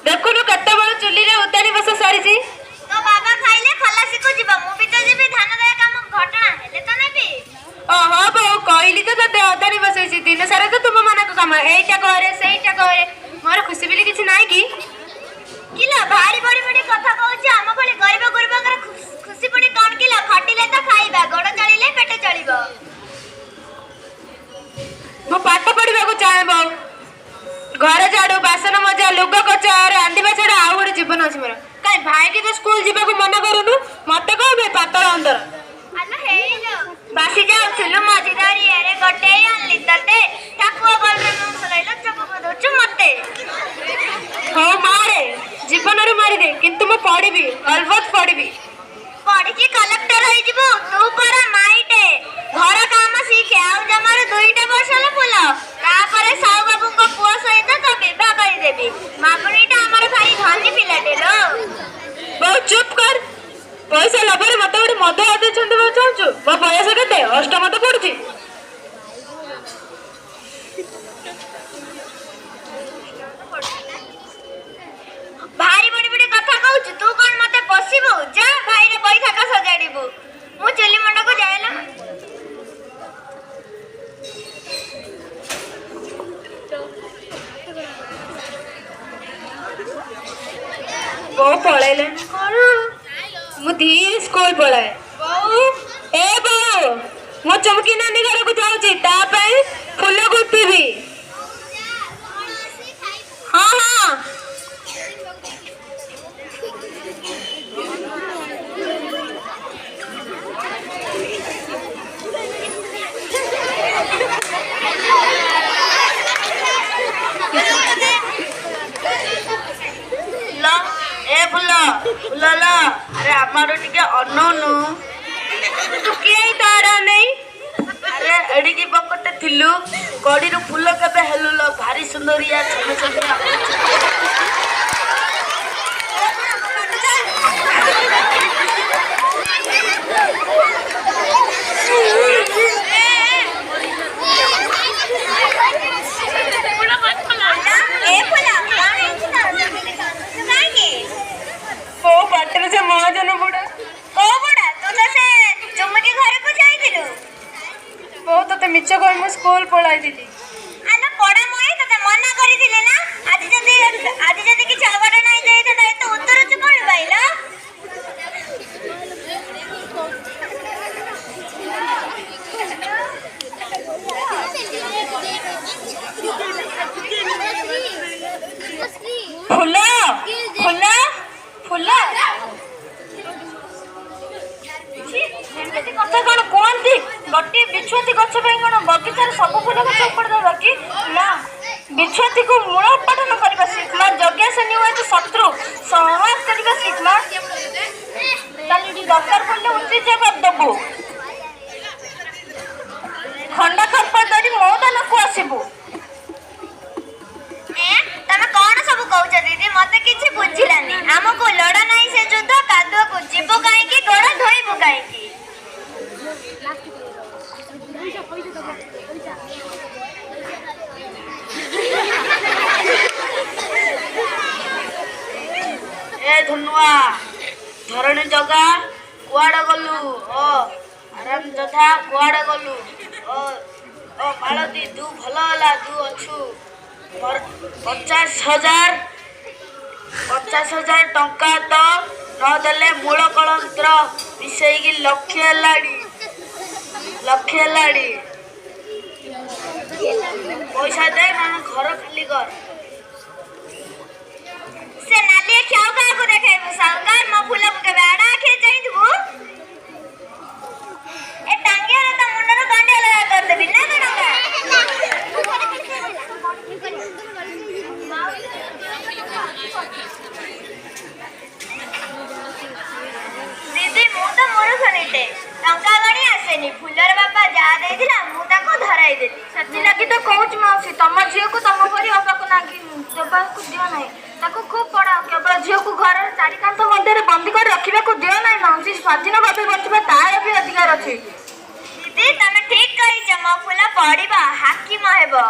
देखुनु केते बड़ चुली रे उतानी बस सारी तो बाबा खाइले खलासी को जीवा मु भी तो जीवी धान दया काम घटना हेले तो नेबी ओहो बो कहली तो तते उतानी बसैछि दिन सारा तो तुम मन को काम एटा करे सेटा करे मोर खुशी बिली किछ नाही की किला भारी बड़ी बड़ी कथा कहउछि हम भले गरीब गुरबाकर खुशी पड़ी कोन किला खटिले तो खाइबा गोड़ चलिले पेट चलिबो मो पाठ पढ़िबा को चाहे बो घर झाड़ू बासन मजा लुग कचा रांधिबा छड़ा आ गोटे जीवन अछि मोर काई भाई के तो स्कूल जीवा को मना करूनु मते कहबे पातळ अंदर अल्ला हेलो बासी जाउथलु मजेदारी अरे गटे अनली तते टाकुआ गलरे मु सलाइलो चप बदौछु मते हो मारे जीवन रे मारी दे किंतु मैं पढ़िबी अलबत पढ़िबी पढ़ी की कलेक्टर होई जिवो तू करा माइटे घर काम सीखे आउ जमार 2टा वर्ष ल पुला तापरे साउ बाबू को पुआ सहित तो विवाह कर देबी मागुनीटा हमर भाई धनी पिलाटे लो बहुत चुप कर पैसा लबरे मते गोटे मद आदि छंद बचाउछु मो बयस केते अष्टम तो पढुची भारी बड़ी बड़ी कथा कहउछु तू कोन मते पसिबो जा भाई रे बैठा का सजाडीबो मु चली मंडा को जायला वो पळेले करू मु धीरे स्कूल पळाए बहू ए बहू मो चमकी नानी घर को जाउची ता पई फूल गुपीबी हां हां फुलला अरे हमारो टिके अननु तू के तारा नहीं अरे एडी की बकटे थिलु गडी रो फुल केबे हेलुलो भारी सुंदरिया छमे छमे से महाजन बुढ़ा ओ बुढ़ा तू तो से चुम्मकी घर को जाइथिलु बहुत तो मिछ कह मु स्कूल पळाई दिली आला पड़ा मोए तते मना करी दिले ना आज जदी कि झगड़ा नाही देई त तो उत्तर च कोन पाइला फुला फुला फुला कथा कौन कहती गोटे बिछुआती गछ कौन बगीचार सब फूल गछ उपड़ दबा कि ना बिछुआती को मूलोत्पादन करवा शिखमा यज्ञ से निवाय शत्रु संहार करवा शिखमा ताली दरकार पड़ले उठी जवाब दबु खंडा खरपा धरी मैदान को आसबु तमे कौन सब कहूछ दीदी मते किछि बुझिलानी हमको लड़ा नहीं से युद्ध कादुआ को जीव काहे की गोड़ धोइबु काहे की ए धनुआ धरणी जगा कुआडे गलु ओ आराम जथा कुआडे गलु ओ मालती तू भलो होला तू अछु 50,000 टंका तो नदेले मूल कलंत्र मिसेगी लक्ष्य लाड़ी पैसा दे ना घर खाली कर से नाली खाऊ का को देखाइबो सरकार म फूल के बेड़ा खे चाहिबो ए टांगे रे त मुंडर दंडे लगा कर देबी ना टंका दीदी मु तो मोर सनीटे टंका गणी आसेनी फुलर बापा जा देथिला मु ताको धराई देली सच्ची लागी तो कहूच माउसी तम झियो को तम परी हबा को नागी देबा को दियो नाही ताको खूब पढ़ाओ केवल झियो को घर चारिकांत मध्य बंदी कर रखिबा को दियो नाही माउसी स्वाधीन भाबे बंचिबा तार भी अधिकार अछि दीदी तमे ठीक कहि छ म फुला पढ़िबा हाकिम हेबो